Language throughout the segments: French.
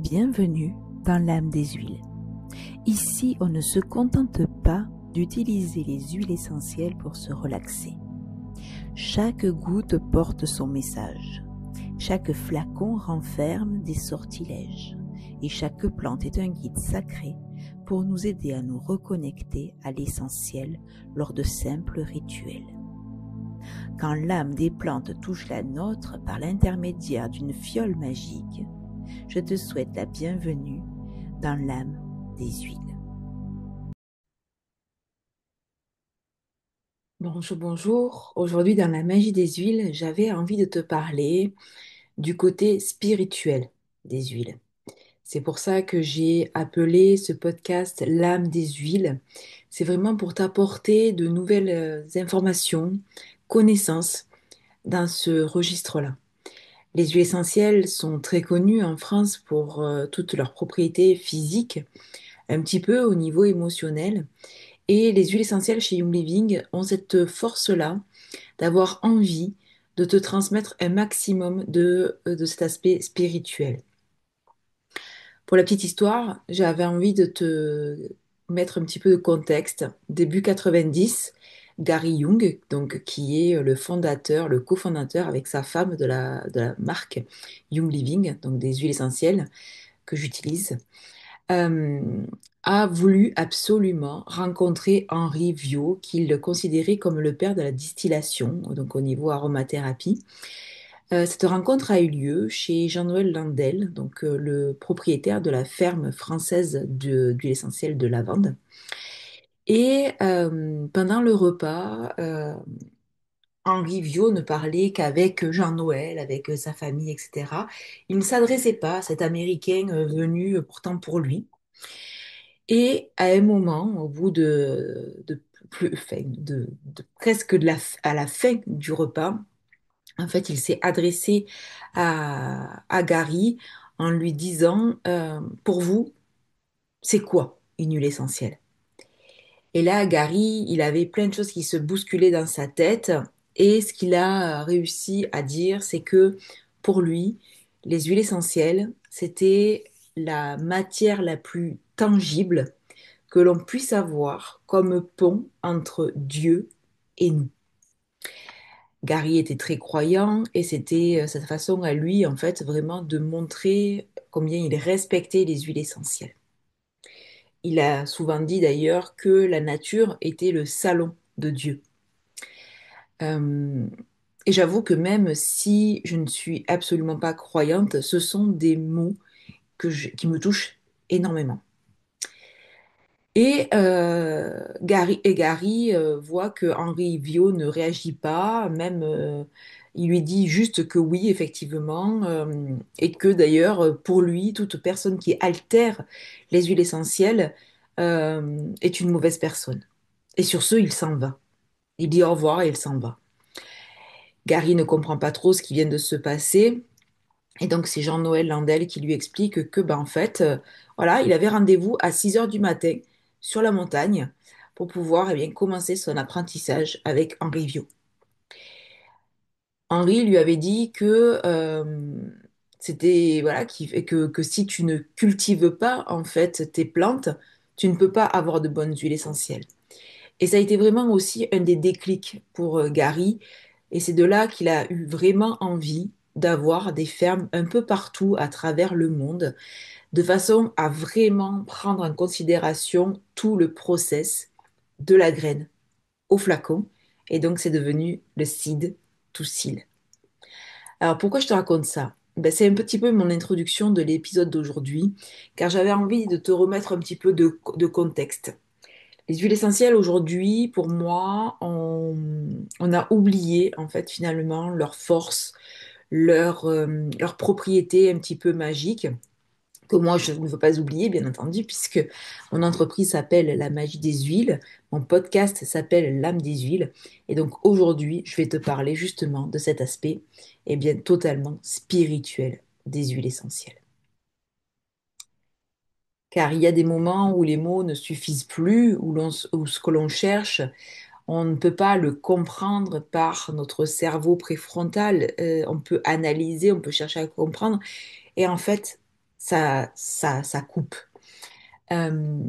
Bienvenue dans l'âme des huiles. Ici, on ne se contente pas d'utiliser les huiles essentielles pour se relaxer. Chaque goutte porte son message. Chaque flacon renferme des sortilèges. Et chaque plante est un guide sacré pour nous aider à nous reconnecter à l'essentiel lors de simples rituels. Quand l'âme des plantes touche la nôtre par l'intermédiaire d'une fiole magique, je te souhaite la bienvenue dans l'âme des huiles. Bonjour, bonjour. Aujourd'hui, dans la magie des huiles, j'avais envie de te parler du côté spirituel des huiles. C'est pour ça que j'ai appelé ce podcast l'âme des huiles. C'est vraiment pour t'apporter de nouvelles informations, connaissances dans ce registre-là. Les huiles essentielles sont très connues en France pour toutes leurs propriétés physiques, un petit peu au niveau émotionnel. Et les huiles essentielles chez Young Living ont cette force-là d'avoir envie de te transmettre un maximum de cet aspect spirituel. Pour la petite histoire, j'avais envie de te mettre un petit peu de contexte. Début 90, Gary Young, donc, qui est le fondateur, le cofondateur avec sa femme de la marque Young Living, donc des huiles essentielles que j'utilise, euh, a voulu absolument rencontrer Henri Viau, qu'il considérait comme le père de la distillation, donc au niveau aromathérapie. Cette rencontre a eu lieu chez Jean-Noël Landel, donc le propriétaire de la ferme française d'huile essentielle de lavande. Et pendant le repas, Henri Viau ne parlait qu'avec Jean-Noël, avec sa famille, etc. Il ne s'adressait pas à cet Américain venu pourtant pour lui. Et à un moment, au bout enfin, de presque à la fin du repas, en fait, il s'est adressé à Gary en lui disant, pour vous, c'est quoi une huile essentielle? Et là, Gary, il avait plein de choses qui se bousculaient dans sa tête. Et ce qu'il a réussi à dire, c'est que pour lui, les huiles essentielles, c'était la matière la plus tangible que l'on puisse avoir comme pont entre Dieu et nous. Gary était très croyant et c'était sa façon à lui, en fait, vraiment de montrer combien il respectait les huiles essentielles. Il a souvent dit d'ailleurs que la nature était le salon de Dieu. Euh, et j'avoue que même si je ne suis absolument pas croyante, ce sont des mots qui me touchent énormément. Et Gary voit que Henri Vio ne réagit pas, même il lui dit juste que oui, effectivement, et que d'ailleurs, pour lui, toute personne qui altère les huiles essentielles est une mauvaise personne. Et sur ce, il s'en va. Il dit au revoir et il s'en va. Gary ne comprend pas trop ce qui vient de se passer. Et donc, c'est Jean-Noël Landel qui lui explique que, ben, en fait, voilà, il avait rendez-vous à 6 heures du matin sur la montagne pour pouvoir eh bien, commencer son apprentissage avec Henri Viau. Henri lui avait dit que c'était voilà que si tu ne cultives pas en fait tes plantes, tu ne peux pas avoir de bonnes huiles essentielles. Et ça a été vraiment aussi un des déclics pour Gary. Et c'est de là qu'il a eu vraiment envie d'avoir des fermes un peu partout à travers le monde, de façon à vraiment prendre en considération tout le process de la graine au flacon. Et donc, c'est devenu le seed to seal. Alors, pourquoi je te raconte ça? Ben, c'est un petit peu mon introduction de l'épisode d'aujourd'hui, car j'avais envie de te remettre un petit peu de contexte. Les huiles essentielles aujourd'hui, pour moi, on a oublié en fait finalement leur force, leur propriété un petit peu magique, que moi je ne veux pas oublier bien entendu, puisque mon entreprise s'appelle La Magie des Huiles, mon podcast s'appelle L'âme des huiles, et donc aujourd'hui je vais te parler justement de cet aspect, et bien totalement spirituel des huiles essentielles. Car il y a des moments où les mots ne suffisent plus, où ce que l'on cherche on ne peut pas le comprendre par notre cerveau préfrontal. On peut analyser, on peut chercher à comprendre. Et en fait, ça coupe. Euh,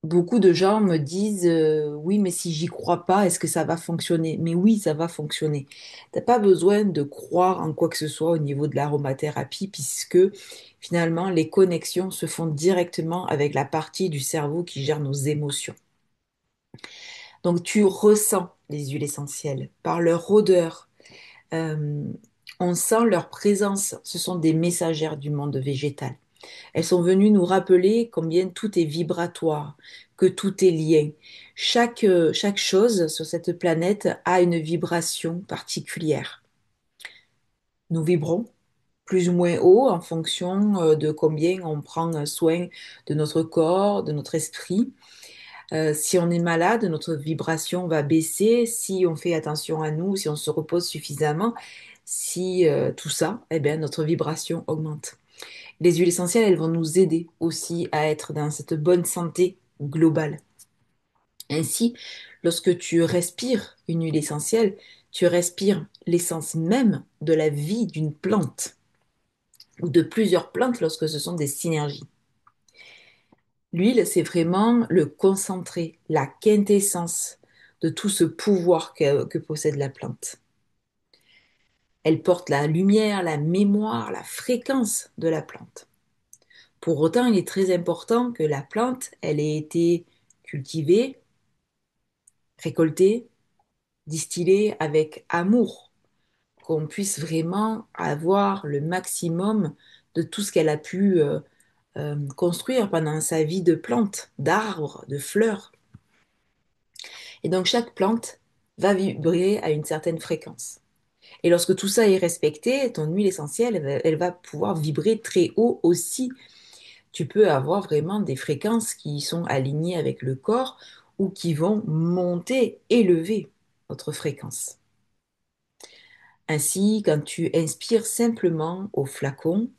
Beaucoup de gens me disent oui, mais si j'y crois pas, est-ce que ça va fonctionner? Mais oui, ça va fonctionner. T'as pas besoin de croire en quoi que ce soit au niveau de l'aromathérapie, puisque finalement, les connexions se font directement avec la partie du cerveau qui gère nos émotions. Donc, tu ressens les huiles essentielles par leur odeur. Euh, on sent leur présence. Ce sont des messagères du monde végétal. Elles sont venues nous rappeler combien tout est vibratoire, que tout est lié. Chaque chose sur cette planète a une vibration particulière. Nous vibrons plus ou moins haut en fonction de combien on prend soin de notre corps, de notre esprit. Si on est malade, notre vibration va baisser. Si on fait attention à nous, si on se repose suffisamment, si tout ça, eh bien, notre vibration augmente. Les huiles essentielles, elles vont nous aider aussi à être dans cette bonne santé globale. Ainsi, lorsque tu respires une huile essentielle, tu respires l'essence même de la vie d'une plante ou de plusieurs plantes lorsque ce sont des synergies. L'huile, c'est vraiment le concentré, la quintessence de tout ce pouvoir que possède la plante. Elle porte la lumière, la mémoire, la fréquence de la plante. Pour autant, il est très important que la plante, elle ait été cultivée, récoltée, distillée avec amour, qu'on puisse vraiment avoir le maximum de tout ce qu'elle a pu construire pendant sa vie de plante, d'arbre, de fleurs. Et donc chaque plante va vibrer à une certaine fréquence. Et lorsque tout ça est respecté, ton huile essentielle, elle va pouvoir vibrer très haut aussi. Tu peux avoir vraiment des fréquences qui sont alignées avec le corps ou qui vont monter, élever notre fréquence. Ainsi, quand tu inspires simplement au flacon,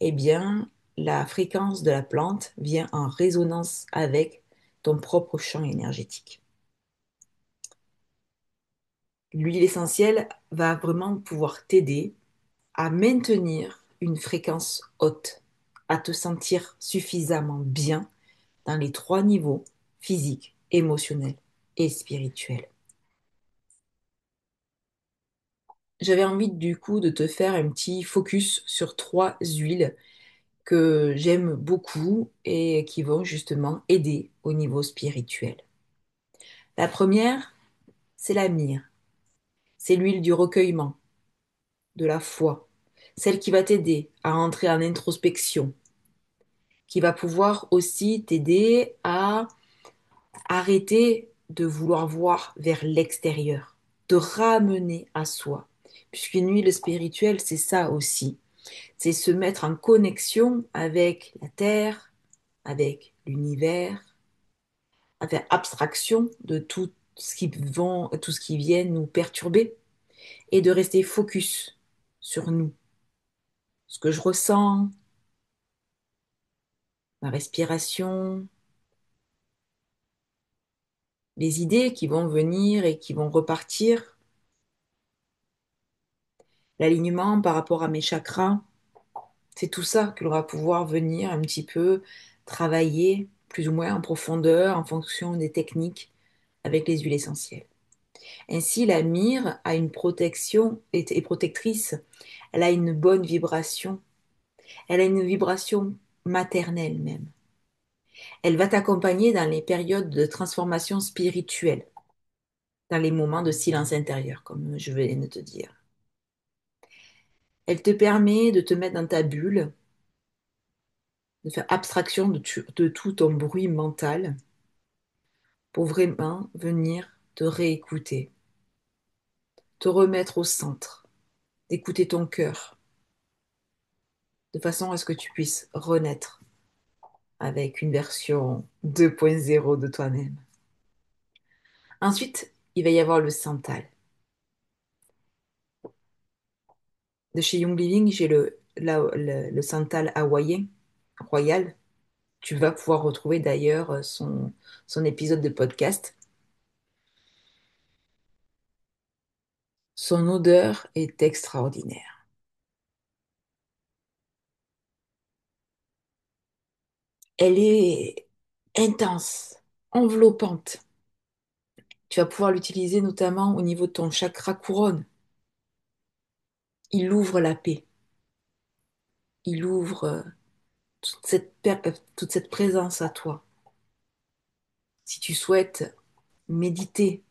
eh bien, la fréquence de la plante vient en résonance avec ton propre champ énergétique. L'huile essentielle va vraiment pouvoir t'aider à maintenir une fréquence haute, à te sentir suffisamment bien dans les trois niveaux, physique, émotionnel et spirituel. J'avais envie du coup de te faire un petit focus sur trois huiles que j'aime beaucoup et qui vont justement aider au niveau spirituel. La première, c'est la myrrhe. C'est l'huile du recueillement, de la foi, celle qui va t'aider à entrer en introspection, qui va pouvoir aussi t'aider à arrêter de vouloir voir vers l'extérieur, de ramener à soi. Puisqu'une huile spirituelle, c'est ça aussi. C'est se mettre en connexion avec la terre, avec l'univers, à faire abstraction de tout ce qui vient nous perturber et de rester focus sur nous, ce que je ressens, ma respiration, les idées qui vont venir et qui vont repartir, l'alignement par rapport à mes chakras. C'est tout ça que l'on va pouvoir venir un petit peu travailler plus ou moins en profondeur en fonction des techniques avec les huiles essentielles. Ainsi, la myrrhe a une protection est protectrice, elle a une bonne vibration, elle a une vibration maternelle même. Elle va t'accompagner dans les périodes de transformation spirituelle, dans les moments de silence intérieur, comme je viens de te dire. Elle te permet de te mettre dans ta bulle, de faire abstraction de tout ton bruit mental pour vraiment venir te réécouter, te remettre au centre, d'écouter ton cœur, de façon à ce que tu puisses renaître avec une version 2.0 de toi-même. Ensuite, il va y avoir le santal. De chez Young Living, j'ai le santal hawaïen, royal. Tu vas pouvoir retrouver d'ailleurs son épisode de podcast. Son odeur est extraordinaire. Elle est intense, enveloppante. Tu vas pouvoir l'utiliser notamment au niveau de ton chakra couronne. Il ouvre la paix. Il ouvre toute cette présence à toi. Si tu souhaites méditer,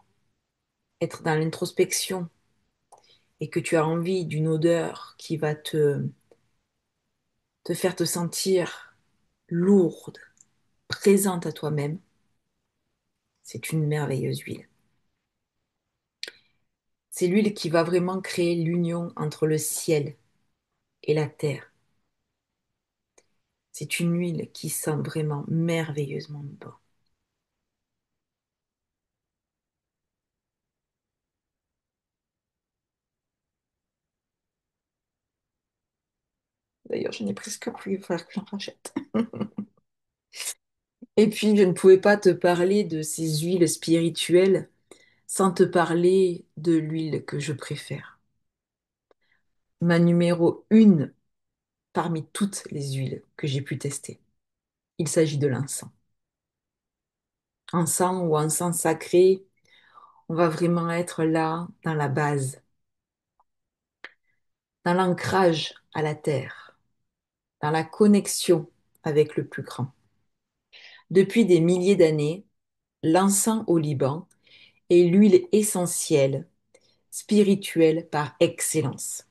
être dans l'introspection et que tu as envie d'une odeur qui va te faire te sentir lourde, présente à toi-même, c'est une merveilleuse huile. C'est l'huile qui va vraiment créer l'union entre le ciel et la terre. C'est une huile qui sent vraiment merveilleusement bon. D'ailleurs, je n'ai presque plus, il va falloir que j'en rachète. Et puis, je ne pouvais pas te parler de ces huiles spirituelles sans te parler de l'huile que je préfère. Ma numéro une parmi toutes les huiles que j'ai pu tester. Il s'agit de l'encens. Encens ou encens sacré, on va vraiment être là dans la base, dans l'ancrage à la terre, dans la connexion avec le plus grand. Depuis des milliers d'années, l'encens au Liban est l'huile essentielle, spirituelle par excellence.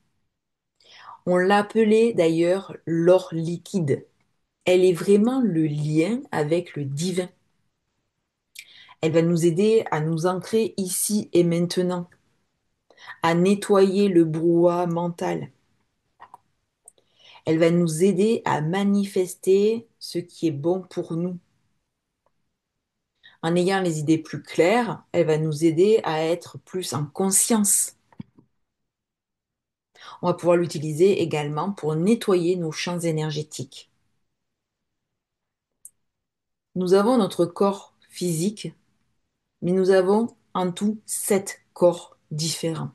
On l'appelait d'ailleurs l'or liquide. Elle est vraiment le lien avec le divin. Elle va nous aider à nous ancrer ici et maintenant, à nettoyer le brouhaha mental. Elle va nous aider à manifester ce qui est bon pour nous. En ayant les idées plus claires, elle va nous aider à être plus en conscience. On va pouvoir l'utiliser également pour nettoyer nos champs énergétiques. Nous avons notre corps physique, mais nous avons en tout 7 corps différents.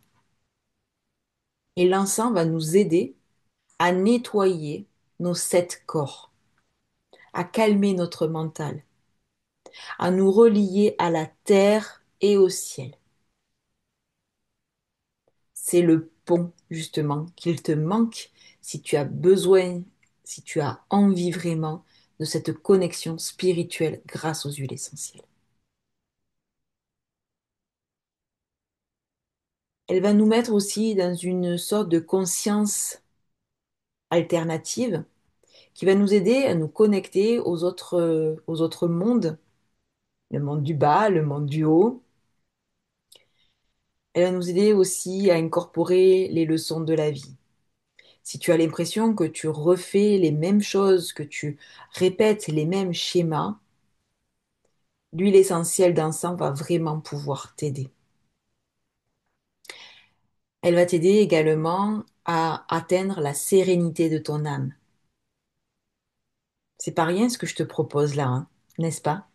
Et l'encens va nous aider à nettoyer nos 7 corps, à calmer notre mental, à nous relier à la terre et au ciel. C'est le pont, justement, qu'il te manque si tu as besoin, si tu as envie vraiment de cette connexion spirituelle grâce aux huiles essentielles. Elle va nous mettre aussi dans une sorte de conscience alternative qui va nous aider à nous connecter aux autres mondes, le monde du bas, le monde du haut. Elle va nous aider aussi à incorporer les leçons de la vie. Si tu as l'impression que tu refais les mêmes choses, que tu répètes les mêmes schémas, l'huile essentielle d'encens va vraiment pouvoir t'aider. Elle va t'aider également à atteindre la sérénité de ton âme. C'est pas rien ce que je te propose là, hein, n'est-ce pas?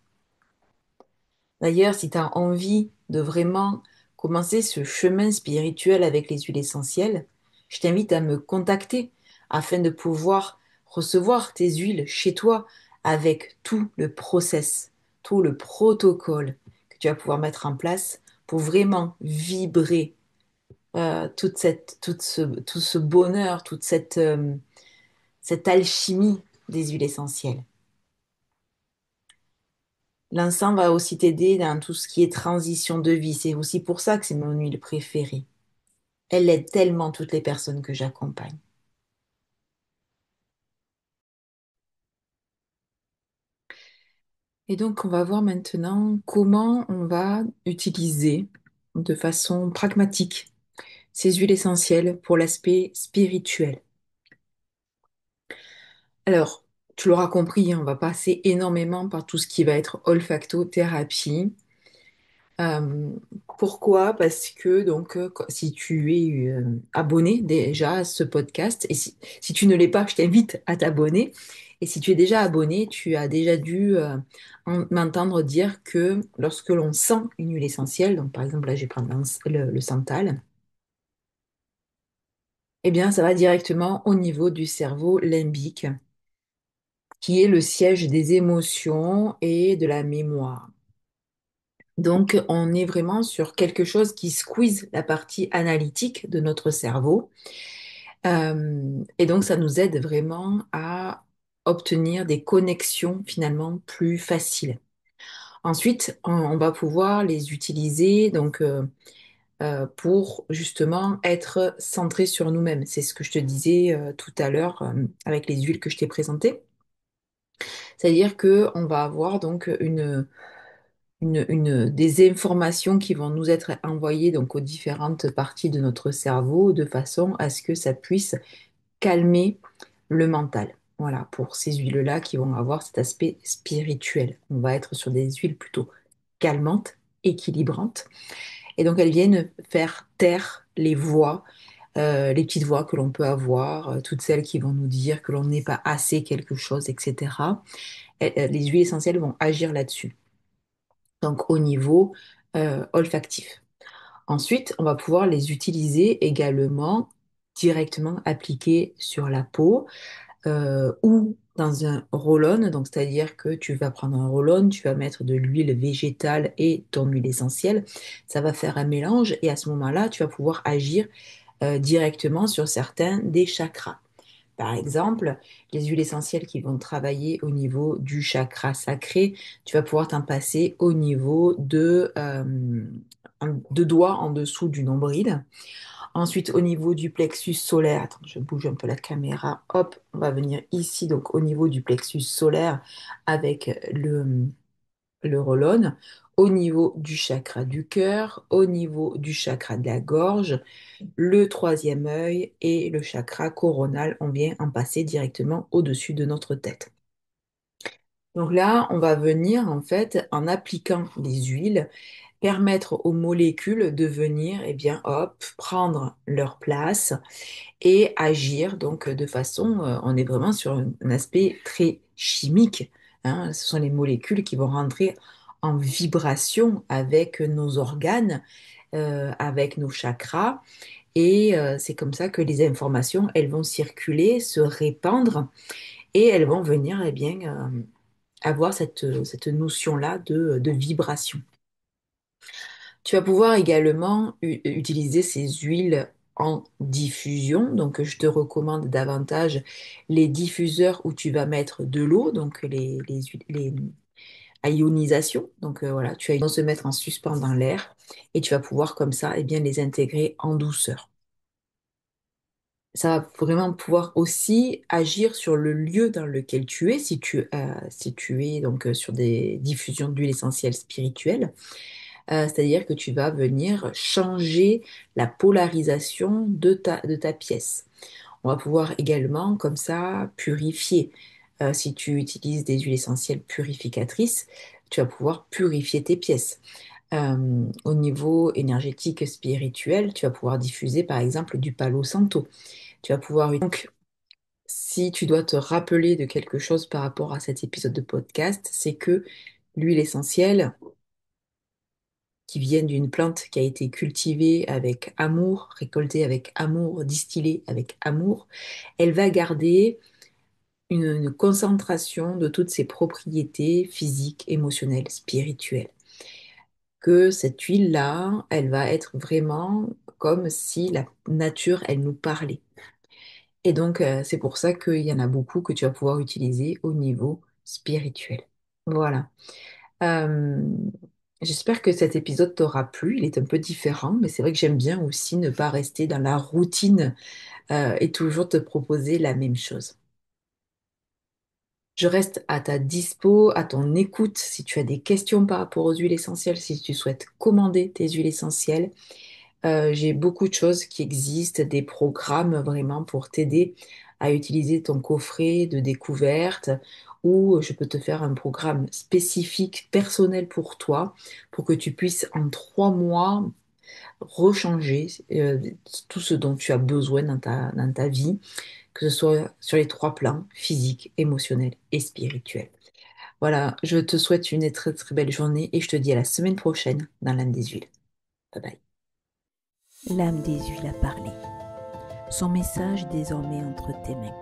D'ailleurs, si tu as envie de vraiment commencer ce chemin spirituel avec les huiles essentielles, je t'invite à me contacter afin de pouvoir recevoir tes huiles chez toi avec tout le process, tout le protocole que tu vas pouvoir mettre en place pour vraiment vibrer tout ce bonheur, cette alchimie des huiles essentielles. L'encens va aussi t'aider dans tout ce qui est transition de vie. C'est aussi pour ça que c'est mon huile préférée. Elle aide tellement toutes les personnes que j'accompagne. Et donc, on va voir maintenant comment on va utiliser de façon pragmatique ces huiles essentielles pour l'aspect spirituel. Alors, tu l'auras compris, hein, on va passer énormément par tout ce qui va être olfactothérapie. Euh, Pourquoi? Parce que donc si tu es abonné déjà à ce podcast et si tu ne l'es pas, je t'invite à t'abonner. Et si tu es déjà abonné, tu as déjà dû m'entendre dire que lorsque l'on sent une huile essentielle, donc par exemple là je vais prendre le santal, eh bien ça va directement au niveau du cerveau limbique qui est le siège des émotions et de la mémoire. Donc, on est vraiment sur quelque chose qui squeeze la partie analytique de notre cerveau. Et donc, ça nous aide vraiment à obtenir des connexions finalement plus faciles. Ensuite, on va pouvoir les utiliser pour justement être centré sur nous-mêmes. C'est ce que je te disais tout à l'heure avec les huiles que je t'ai présentées. C'est-à-dire que on va avoir donc des informations qui vont nous être envoyées donc aux différentes parties de notre cerveau de façon à ce que ça puisse calmer le mental. Voilà, pour ces huiles-là qui vont avoir cet aspect spirituel. On va être sur des huiles plutôt calmantes, équilibrantes. Et donc elles viennent faire taire les voix, les petites voix que l'on peut avoir, toutes celles qui vont nous dire que l'on n'est pas assez quelque chose, etc. Les huiles essentielles vont agir là-dessus, donc au niveau olfactif. Ensuite, on va pouvoir les utiliser également directement appliquées sur la peau ou dans un roll-on. Donc, c'est-à-dire que tu vas prendre un roll-on, tu vas mettre de l'huile végétale et ton huile essentielle. Ça va faire un mélange et à ce moment-là, tu vas pouvoir agir directement sur certains des chakras. Par exemple, les huiles essentielles qui vont travailler au niveau du chakra sacré, tu vas pouvoir t'en passer au niveau de doigts en dessous du nombril. Ensuite, au niveau du plexus solaire, attends, je bouge un peu la caméra, hop, on va venir ici, donc au niveau du plexus solaire avec le roll-on, au niveau du chakra du cœur, au niveau du chakra de la gorge, le troisième œil et le chakra coronal, on vient en passer directement au-dessus de notre tête. Donc là, on va venir en fait, en appliquant les huiles, permettre aux molécules de venir, eh bien, hop, prendre leur place et agir donc de façon, on est vraiment sur un aspect très chimique, hein. Ce sont les molécules qui vont rentrer en vibration avec nos organes, avec nos chakras, et c'est comme ça que les informations, elles vont circuler, se répandre, et elles vont venir, eh bien, avoir cette notion-là de vibration. Tu vas pouvoir également utiliser ces huiles en diffusion. Donc, je te recommande davantage les diffuseurs où tu vas mettre de l'eau, donc les à ionisation. Donc, voilà, ils vont se mettre en suspens dans l'air et tu vas pouvoir comme ça, eh bien, les intégrer en douceur. Ça va vraiment pouvoir aussi agir sur le lieu dans lequel tu es, si tu es donc sur des diffusions d'huile essentielle spirituelle. C'est-à-dire que tu vas venir changer la polarisation de ta pièce. On va pouvoir également, comme ça, purifier. Si tu utilises des huiles essentielles purificatrices, tu vas pouvoir purifier tes pièces. Au niveau énergétique spirituel, tu vas pouvoir diffuser par exemple du Palo Santo. Tu vas pouvoir... Donc, si tu dois te rappeler de quelque chose par rapport à cet épisode de podcast, c'est que l'huile essentielle, qui viennent d'une plante qui a été cultivée avec amour, récoltée avec amour, distillée avec amour, elle va garder une concentration de toutes ses propriétés physiques, émotionnelles, spirituelles. Que cette huile-là, elle va être vraiment comme si la nature, elle nous parlait. Et donc, c'est pour ça qu'il y en a beaucoup que tu vas pouvoir utiliser au niveau spirituel. Voilà. Euh, J'espère que cet épisode t'aura plu. Il est un peu différent, mais c'est vrai que j'aime bien aussi ne pas rester dans la routine, et toujours te proposer la même chose. Je reste à ta dispo, à ton écoute si tu as des questions par rapport aux huiles essentielles, si tu souhaites commander tes huiles essentielles. J'ai beaucoup de choses qui existent, des programmes vraiment pour t'aider à utiliser ton coffret de découverte, ou je peux te faire un programme spécifique, personnel pour toi, pour que tu puisses en 3 mois rechanger tout ce dont tu as besoin dans ta vie, que ce soit sur les 3 plans, physique, émotionnel et spirituel. Voilà, je te souhaite une très très belle journée et je te dis à la semaine prochaine dans l'âme des huiles. Bye bye. L'âme des huiles a parlé. Son message désormais entre tes mains.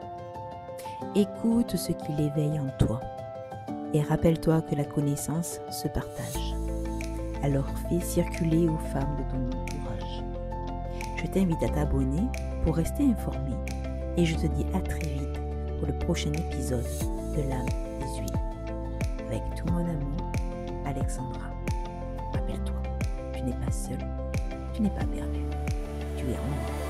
Écoute ce qui l'éveille en toi. Et rappelle-toi que la connaissance se partage. Alors fais circuler aux femmes de ton entourage. Je t'invite à t'abonner pour rester informé et je te dis à très vite pour le prochain épisode de l'âme des huiles. Avec tout mon amour, Alexandra. Rappelle-toi, tu n'es pas seul, tu n'es pas perdu, tu es en moi.